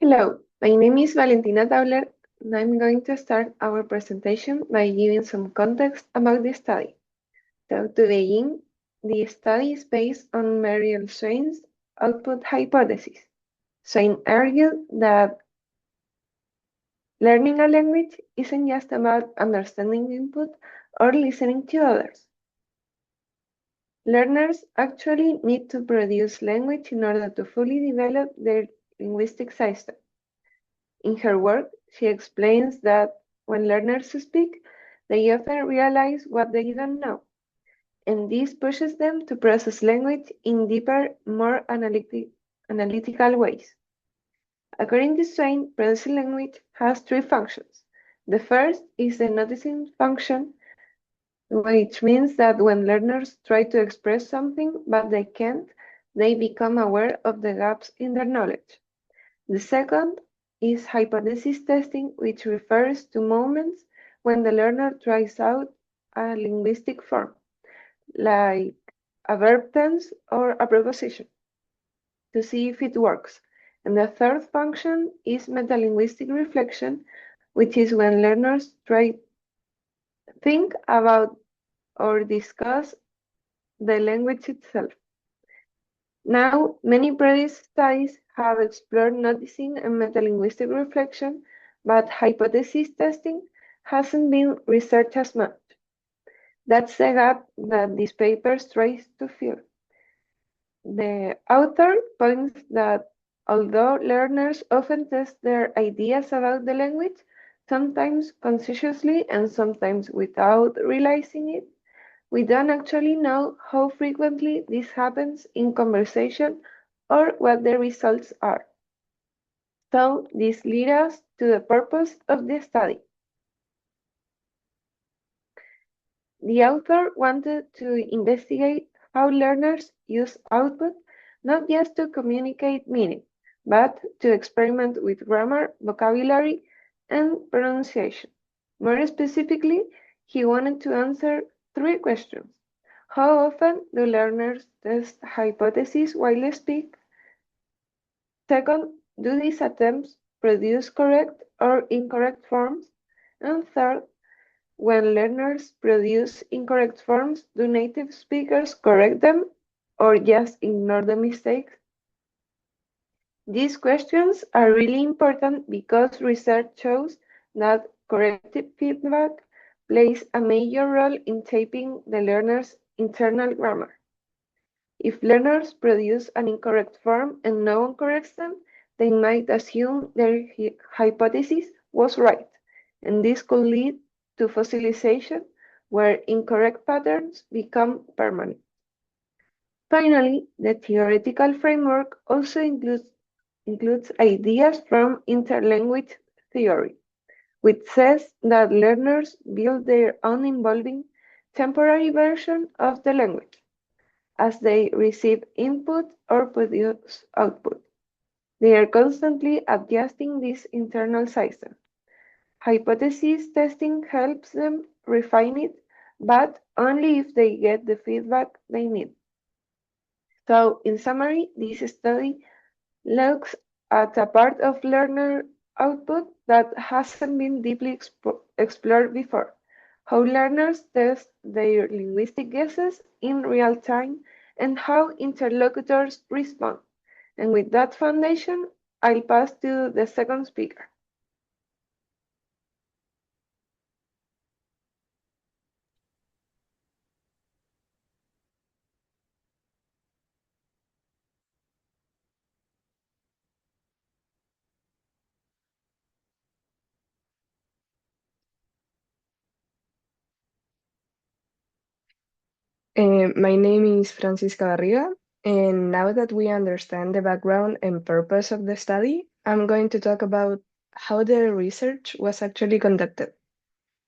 Hello, my name is Valentina Tauler, and I'm going to start our presentation by giving some context about the study. So, to begin, the study is based on Merrill Swain's output hypothesis. Swain argued that learning a language isn't just about understanding input or listening to others. Learners actually need to produce language in order to fully develop their linguistic system. In her work, she explains that when learners speak, they often realize what they don't know, and this pushes them to process language in deeper, more analytical ways. According to Swain, processing language has three functions. The first is the noticing function, which means that when learners try to express something but they can't, they become aware of the gaps in their knowledge. The second is hypothesis testing, which refers to moments when the learner tries out a linguistic form, like a verb tense or a preposition, to see if it works. And the third function is metalinguistic reflection, which is when learners think about or discuss the language itself. Now, many previous studies have explored noticing and metalinguistic reflection, but hypothesis testing hasn't been researched as much. That's the gap that this paper tries to fill. The author points that although learners often test their ideas about the language, sometimes consciously and sometimes without realizing it, we don't actually know how frequently this happens in conversation or what the results are. So this leads us to the purpose of the study. The author wanted to investigate how learners use output not just to communicate meaning, but to experiment with grammar, vocabulary, and pronunciation. More specifically, he wanted to answer three questions. How often do learners test hypotheses while they speak? Second, do these attempts produce correct or incorrect forms? And third, when learners produce incorrect forms, do native speakers correct them or just ignore the mistakes? These questions are really important because research shows that corrective feedback plays a major role in shaping the learner's internal grammar. If learners produce an incorrect form and no one corrects them, they might assume their hypothesis was right, and this could lead to fossilization, where incorrect patterns become permanent. Finally, the theoretical framework also includes ideas from interlanguage theory, which says that learners build their own involving temporary version of the language as they receive input or produce output. They are constantly adjusting this internal system. Hypothesis testing helps them refine it, but only if they get the feedback they need. So, in summary, this study looks at a part of learner output that hasn't been deeply explored before: how learners test their linguistic guesses in real time and how interlocutors respond. And with that foundation, I'll pass to the second speaker. My name is Francisca Barriga, and now that we understand the background and purpose of the study, I'm going to talk about how the research was actually conducted.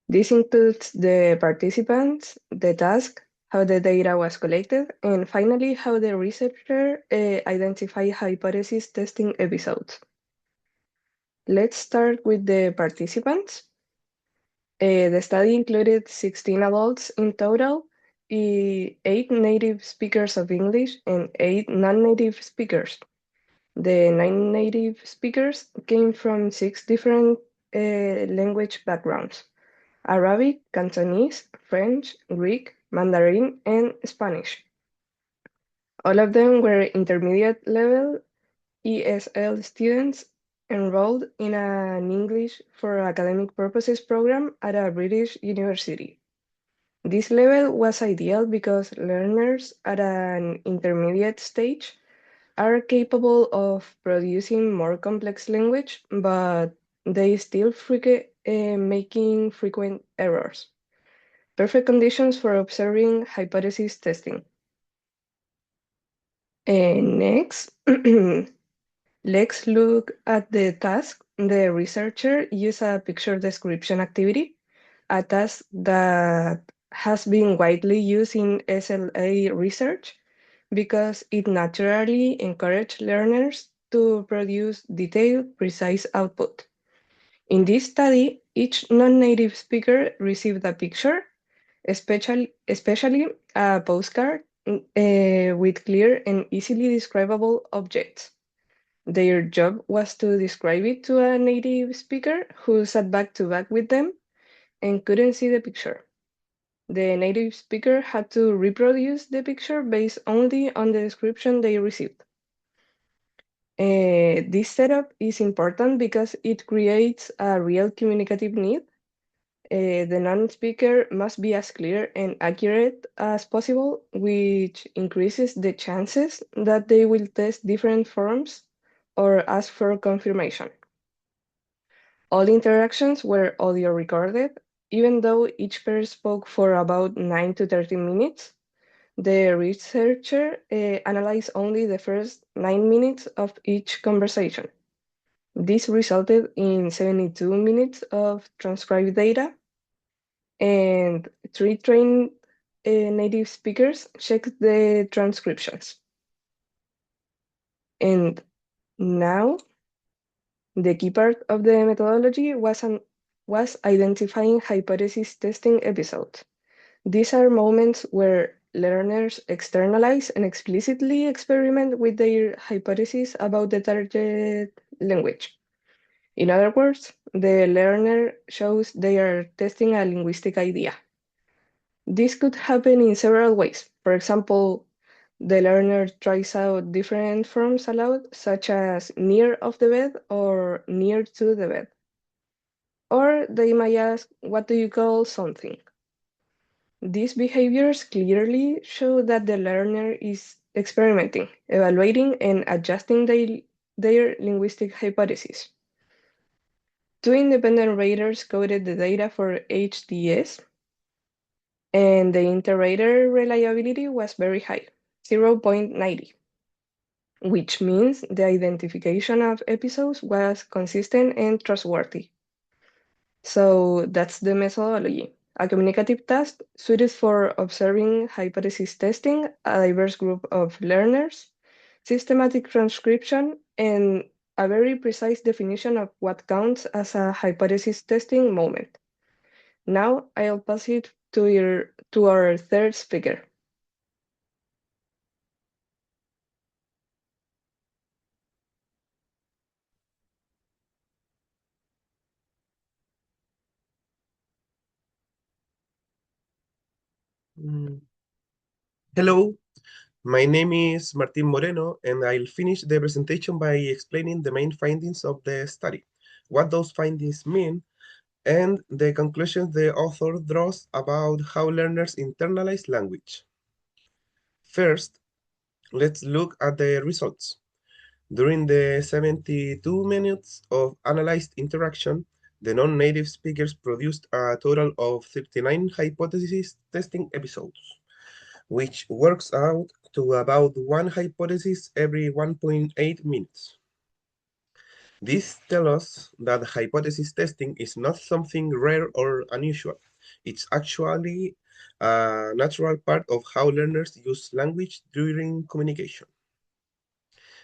This includes the participants, the task, how the data was collected, and finally, how the researcher identified hypothesis testing episodes. Let's start with the participants. The study included 16 adults in total, 8 native speakers of English and 8 non-native speakers. The 9 native speakers came from 6 different language backgrounds: Arabic, Cantonese, French, Greek, Mandarin, and Spanish. All of them were intermediate level ESL students enrolled in an English for academic purposes program at a British university. This level was ideal because learners at an intermediate stage are capable of producing more complex language, but they still making frequent errors. Perfect conditions for observing hypothesis testing. Next, let's look at the task. The researcher used a picture description activity, a task that has been widely used in SLA research because it naturally encourages learners to produce detailed, precise output. In this study, each non-native speaker received a picture, especially a postcard with clear and easily describable objects. Their job was to describe it to a native speaker who sat back to back with them and couldn't see the picture. The native speaker had to reproduce the picture based only on the description they received. This setup is important because it creates a real communicative need. The non-speaker must be as clear and accurate as possible, which increases the chances that they will test different forms or ask for confirmation. All interactions were audio recorded, even though each pair spoke for about 9 to 13 minutes. The researcher analyzed only the first 9 minutes of each conversation. This resulted in 72 minutes of transcribed data, and 3 trained native speakers checked the transcriptions. And now, the key part of the methodology was identifying hypothesis testing episodes. These are moments where learners externalize and explicitly experiment with their hypotheses about the target language. In other words, the learner shows they are testing a linguistic idea. This could happen in several ways. For example, the learner tries out different forms aloud, such as near of the bed or near to the bed. Or they might ask, what do you call something? These behaviors clearly show that the learner is experimenting, evaluating, and adjusting their linguistic hypotheses. 2 independent raters coded the data for HDS, and the inter-rater reliability was very high, 0.90, which means the identification of episodes was consistent and trustworthy. So that's the methodology. A communicative task suited for observing hypothesis testing, a diverse group of learners, systematic transcription, and a very precise definition of what counts as a hypothesis testing moment. Now I'll pass it to our third speaker. Hello, my name is Martin Moreno, and I'll finish the presentation by explaining the main findings of the study, what those findings mean, and the conclusions the author draws about how learners internalize language. First, let's look at the results. During the 72 minutes of analyzed interaction, the non-native speakers produced a total of 39 hypothesis testing episodes, which works out to about one hypothesis every 1.8 minutes. This tells us that hypothesis testing is not something rare or unusual. It's actually a natural part of how learners use language during communication.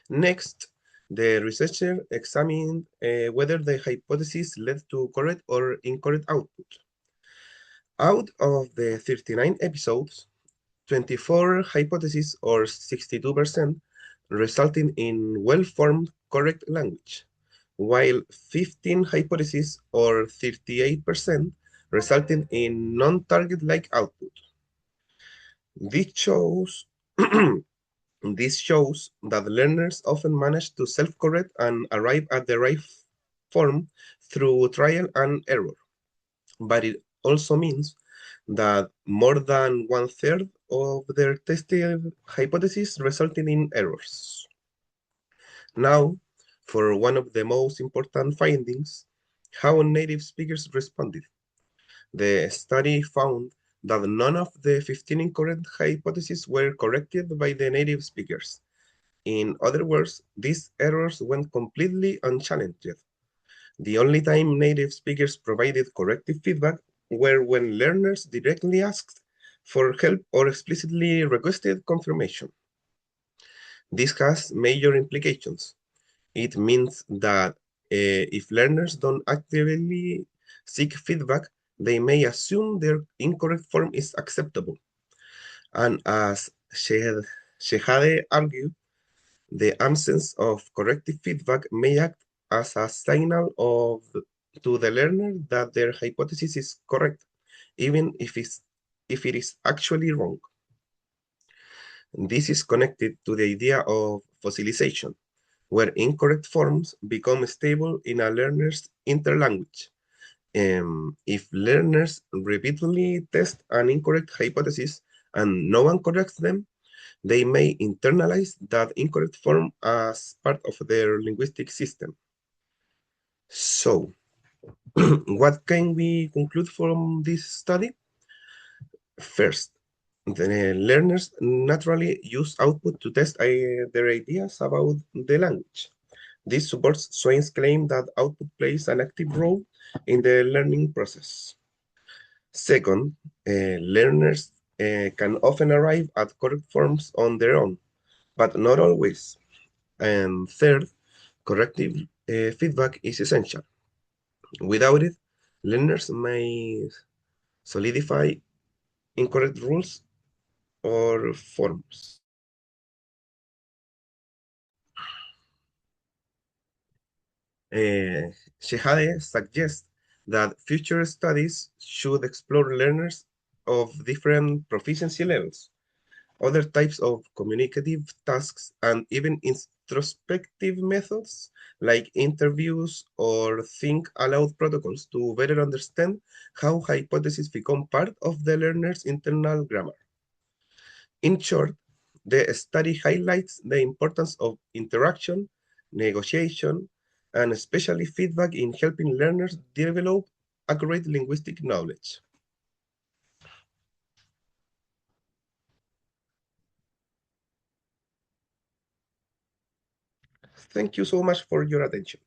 Next, the researcher examined whether the hypothesis led to correct or incorrect output. Out of the 39 episodes, 24 hypotheses, or 62%, resulting in well-formed correct language, while 15 hypotheses or 38% resulting in non-target-like output. This shows This shows that learners often manage to self-correct and arrive at the right form through trial and error. But it also means that more than one-third of their tested hypotheses resulted in errors. Now, for one of the most important findings, how native speakers responded. The study found that none of the 15 incorrect hypotheses were corrected by the native speakers. In other words, these errors went completely unchallenged. The only time native speakers provided corrective feedback were when learners directly asked for help or explicitly requested confirmation. This has major implications. It means that if learners don't actively seek feedback, they may assume their incorrect form is acceptable. And as Shehade argued, the absence of corrective feedback may act as a signal to the learner that their hypothesis is correct, even if it is actually wrong. This is connected to the idea of fossilization, where incorrect forms become stable in a learner's interlanguage. If learners repeatedly test an incorrect hypothesis and no one corrects them, they may internalize that incorrect form as part of their linguistic system. So, what can we conclude from this study? First, the learners naturally use output to test their ideas about the language. This supports Swain's claim that output plays an active role in the learning process. Second, learners can often arrive at correct forms on their own, but not always. And third, corrective feedback is essential. Without it, learners may solidify incorrect rules or forms. Shehade suggests that future studies should explore learners of different proficiency levels, other types of communicative tasks, and even introspective methods like interviews or think aloud protocols to better understand how hypotheses become part of the learner's internal grammar. In short, the study highlights the importance of interaction, negotiation, and especially feedback in helping learners develop accurate linguistic knowledge. Thank you so much for your attention.